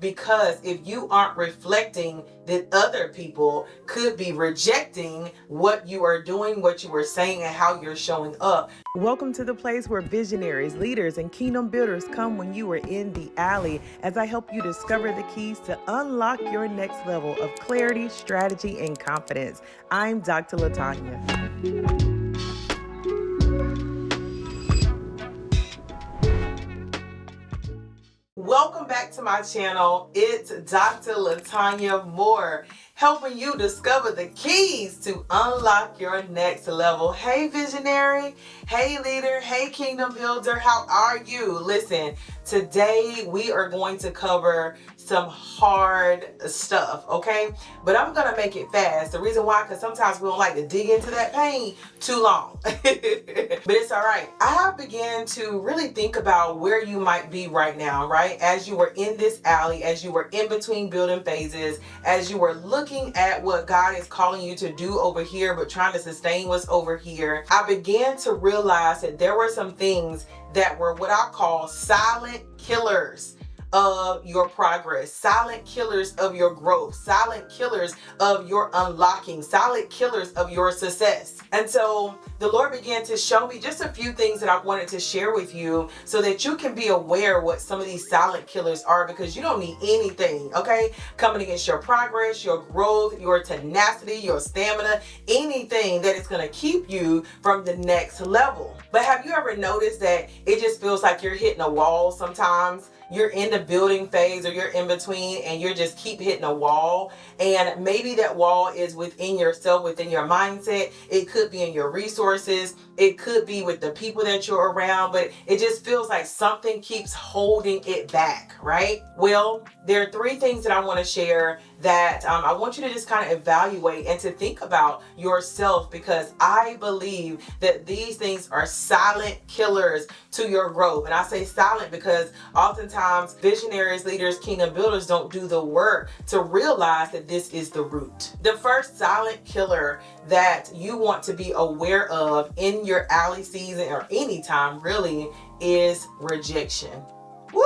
because if you aren't reflecting, then other people could be rejecting what you are doing, what you are saying, and how you're showing up. Welcome to the place where visionaries, leaders, and kingdom builders come when you are in the alley, as I help you discover the keys to unlock your next level of clarity, strategy, and confidence. I'm Dr. Latanya. Welcome back to my channel. It's Dr. Latanya Moore, helping you discover the keys to unlock your next level. Hey visionary, hey leader, hey kingdom builder, how are you? Listen, today we are going to cover some hard stuff, okay? But I'm gonna make it fast. The reason why, because sometimes we don't like to dig into that pain too long. But it's all right. I began to really think about where you might be right now, right? As you were in this alley, as you were in between building phases, as you were looking at what God is calling you to do over here, but trying to sustain what's over here, I began to realize that there were some things that were what I call silent killers of your progress, silent killers of your growth, silent killers of your unlocking, silent killers of your success. And so the Lord began to show me just a few things that I wanted to share with you so that you can be aware what some of these silent killers are, because you don't need anything, okay, coming against your progress, your growth, your tenacity, your stamina, anything that is going to keep you from the next level. But have you ever noticed that it just feels like you're hitting a wall sometimes? You're in the building phase or you're in between and you're just keep hitting a wall, and maybe that wall is within yourself, within your mindset. It could be in your resources. It could be with the people that you're around, but it just feels like something keeps holding it back, right? Well, there are three things that I want to share that I want you to just kind of evaluate and to think about yourself, because I believe that these things are silent killers to your growth. And I say silent because oftentimes visionaries, leaders, kingdom builders don't do the work to realize that this is the root. The first silent killer that you want to be aware of in your alley season or anytime really is rejection. Woo!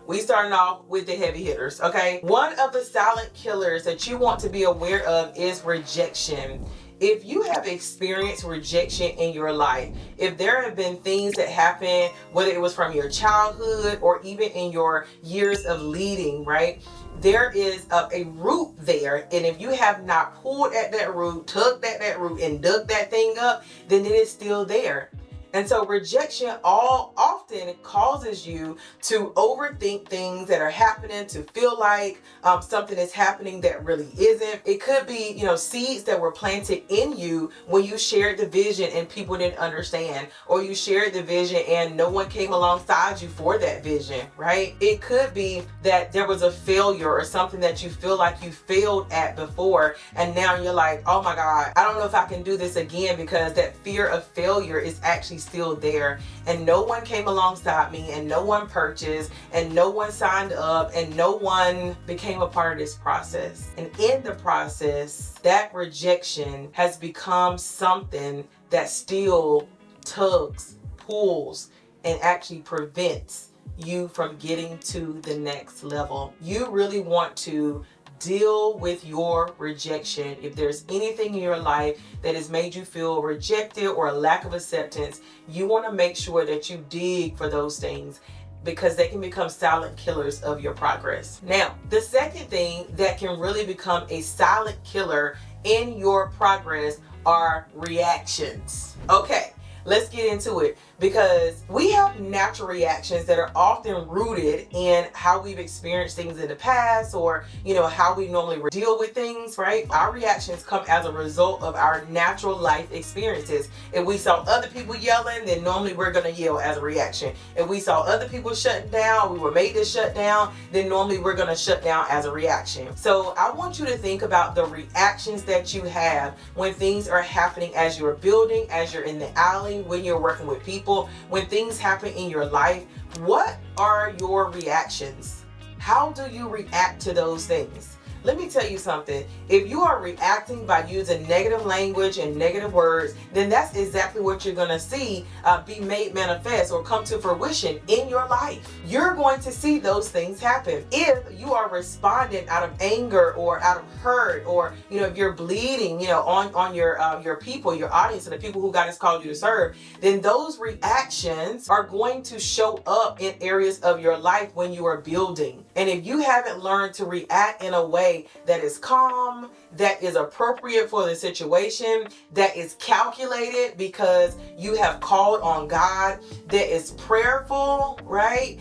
We starting off with the heavy hitters, okay? One of the silent killers that you want to be aware of is rejection. If you have experienced rejection in your life, if there have been things that happened, whether it was from your childhood or even in your years of leading, right? There is a root there, and if you have not pulled at that root, tugged at that root, and dug that thing up, then it is still there. And so rejection often causes you to overthink things that are happening, to feel like something is happening that really isn't. It could be, seeds that were planted in you when you shared the vision and people didn't understand, or you shared the vision and no one came alongside you for that vision, right? It could be that there was a failure or something that you feel like you failed at before, and now you're like, oh my God, I don't know if I can do this again, because that fear of failure is actually still there, and no one came alongside me, and no one purchased, and no one signed up, and no one became a part of this process. And in the process, that rejection has become something that still tugs, pulls, and actually prevents you from getting to the next level. You really want to deal with your rejection. If there's anything in your life that has made you feel rejected or a lack of acceptance, you want to make sure that you dig for those things, because they can become silent killers of your progress. Now, the second thing that can really become a silent killer in your progress are reactions. Okay, let's get into it, because we have natural reactions that are often rooted in how we've experienced things in the past, or how we normally deal with things, right? Our reactions come as a result of our natural life experiences. If we saw other people yelling, then normally we're going to yell as a reaction. If we saw other people shutting down, we were made to shut down, then normally we're going to shut down as a reaction. So I want you to think about the reactions that you have when things are happening as you're building, as you're in the alley, when you're working with people, when things happen in your life. What are your reactions? How do you react to those things? let me tell you something. If you are reacting by using negative language and negative words, then that's exactly what you're going to see be made manifest or come to fruition in your life. You're going to see those things happen. If you are responding out of anger or out of hurt, or if you're bleeding, on your people, your audience, and the people who God has called you to serve, then those reactions are going to show up in areas of your life when you are building. And if you haven't learned to react in a way that is calm, that is appropriate for the situation, that is calculated because you have called on God, that is prayerful, right?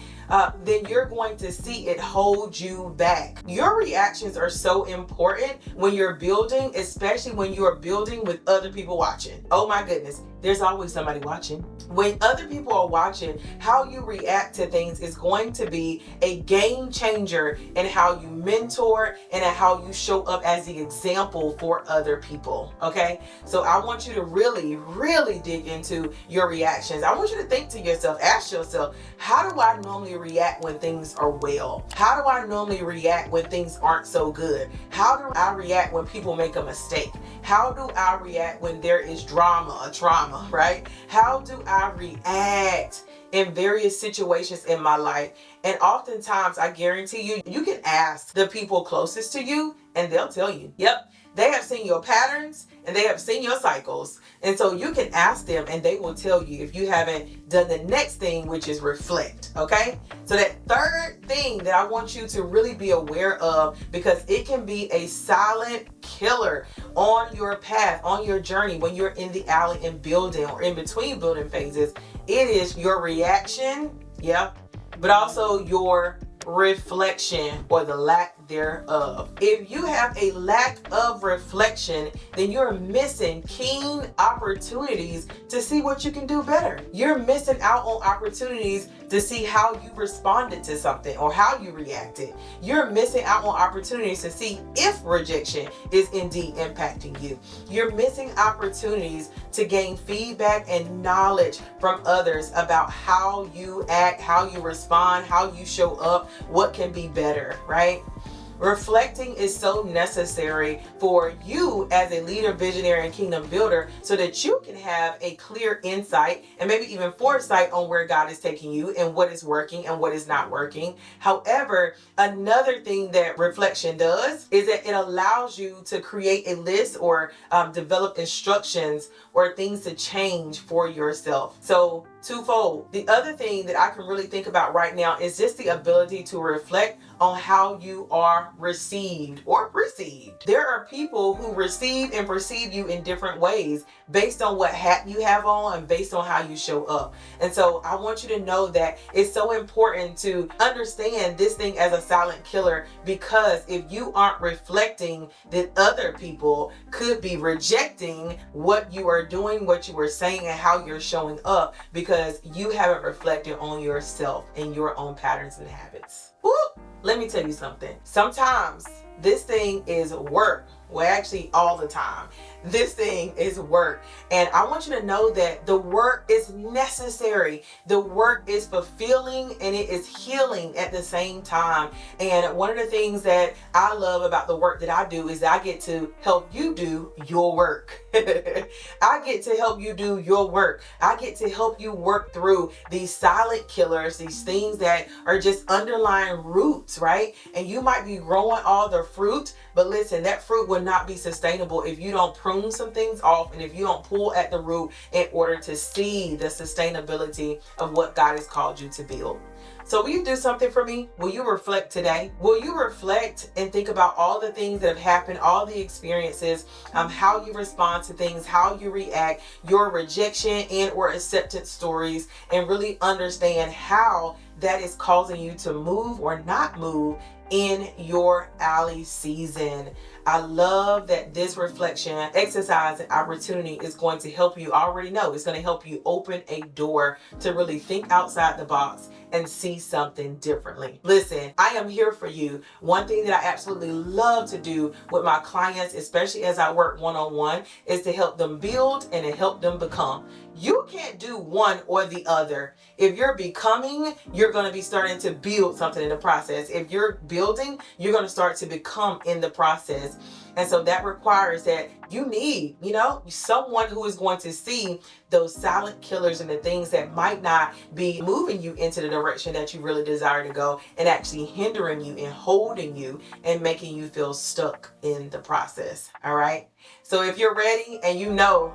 Then you're going to see it hold you back. Your reactions are so important when you're building, especially when you are building with other people watching. Oh my goodness, there's always somebody watching. When other people are watching, how you react to things is going to be a game changer in how you mentor and in how you show up as the example for other people. Okay, so I want you to really, really dig into your reactions. I want you to think to yourself, ask yourself, how do I normally react when things are well? How do I normally react when things aren't so good? How do I react when people make a mistake? How do I react when there is drama, trauma, right? How do I react in various situations in my life? And oftentimes, I guarantee you, you can ask the people closest to you and they'll tell you. Yep, they have seen your patterns and they have seen your cycles. And so you can ask them and they will tell you if you haven't done the next thing, which is reflect. Okay, so that third thing that I want you to really be aware of, because it can be a silent killer on your path, on your journey, when you're in the alley and building or in between building phases, it is your reaction, but also your reflection or the lack thereof. If you have a lack of reflection, then you're missing keen opportunities to see what you can do better. You're missing out on opportunities to see how you responded to something or how you reacted. You're missing out on opportunities to see if rejection is indeed impacting you. You're missing opportunities to gain feedback and knowledge from others about how you act, how you respond, how you show up, what can be better, right? Reflecting is so necessary for you as a leader, visionary, and kingdom builder, so that you can have a clear insight and maybe even foresight on where God is taking you and what is working and what is not working. However, another thing that reflection does is that it allows you to create a list or develop instructions or things to change for yourself. So twofold. The other thing that I can really think about right now is just the ability to reflect on how you are received or perceived. There are people who receive and perceive you in different ways based on what hat you have on and based on how you show up. And so I want you to know that it's so important to understand this thing as a silent killer, because if you aren't reflecting, then other people could be rejecting what you are doing, what you are saying, and how you're showing up, because you haven't reflected on yourself and your own patterns and habits. Woo! Let me tell you something. Sometimes this thing is work. Well, actually, all the time. This thing is work. And I want you to know that the work is necessary. The work is fulfilling and it is healing at the same time. And one of the things that I love about the work that I do is I get to help you do your work. I get to help you do your work. I get to help you work through these silent killers, these things that are just underlying roots, right? And you might be growing all the fruit, but listen, that fruit will not be sustainable if you don't prune some things off and if you don't pull at the root in order to see the sustainability of what God has called you to build. So will you do something for me? Will you reflect today? Will you reflect and think about all the things that have happened, all the experiences, how you respond to things, how you react, your rejection and or acceptance stories, and really understand how that is causing you to move or not move in your alley season. I love that this reflection exercise and opportunity is going to help you. I already know it's going to help you open a door to really think outside the box and see something differently. Listen, I am here for you. One thing that I absolutely love to do with my clients, especially as I work one-on-one, is to help them build and to help them become. You can't do one or the other. If you're becoming, you're going to be starting to build something in the process. If you're building, building, you're going to start to become in the process. And so that requires that you need, someone who is going to see those silent killers and the things that might not be moving you into the direction that you really desire to go, and actually hindering you and holding you and making you feel stuck in the process. All right. So if you're ready and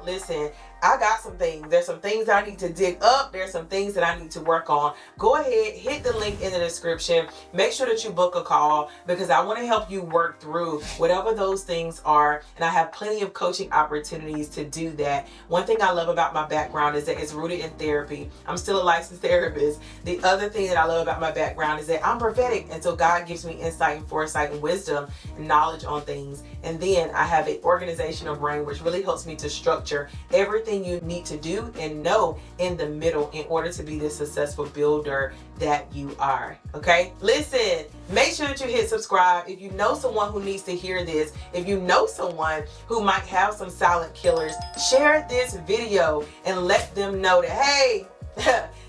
listen, I got some things. There's some things I need to dig up. There's some things that I need to work on. Go ahead, hit the link in the description. Make sure that you book a call, because I want to help you work through whatever those things are. And I have plenty of coaching opportunities to do that. One thing I love about my background is that it's rooted in therapy. I'm still a licensed therapist. The other thing that I love about my background is that I'm prophetic. And so God gives me insight and foresight and wisdom and knowledge on things. And then I have an organizational brain, which really helps me to structure everything you need to do and know in the middle in order to be the successful builder that you are. Okay, listen, make sure that you hit subscribe. If you know someone who needs to hear this, if you know someone who might have some silent killers, share this video and let them know that, hey,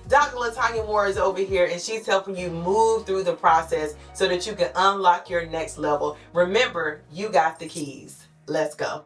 Dr. Latanya Moore is over here and she's helping you move through the process so that you can unlock your next level. Remember, you got the keys. Let's go.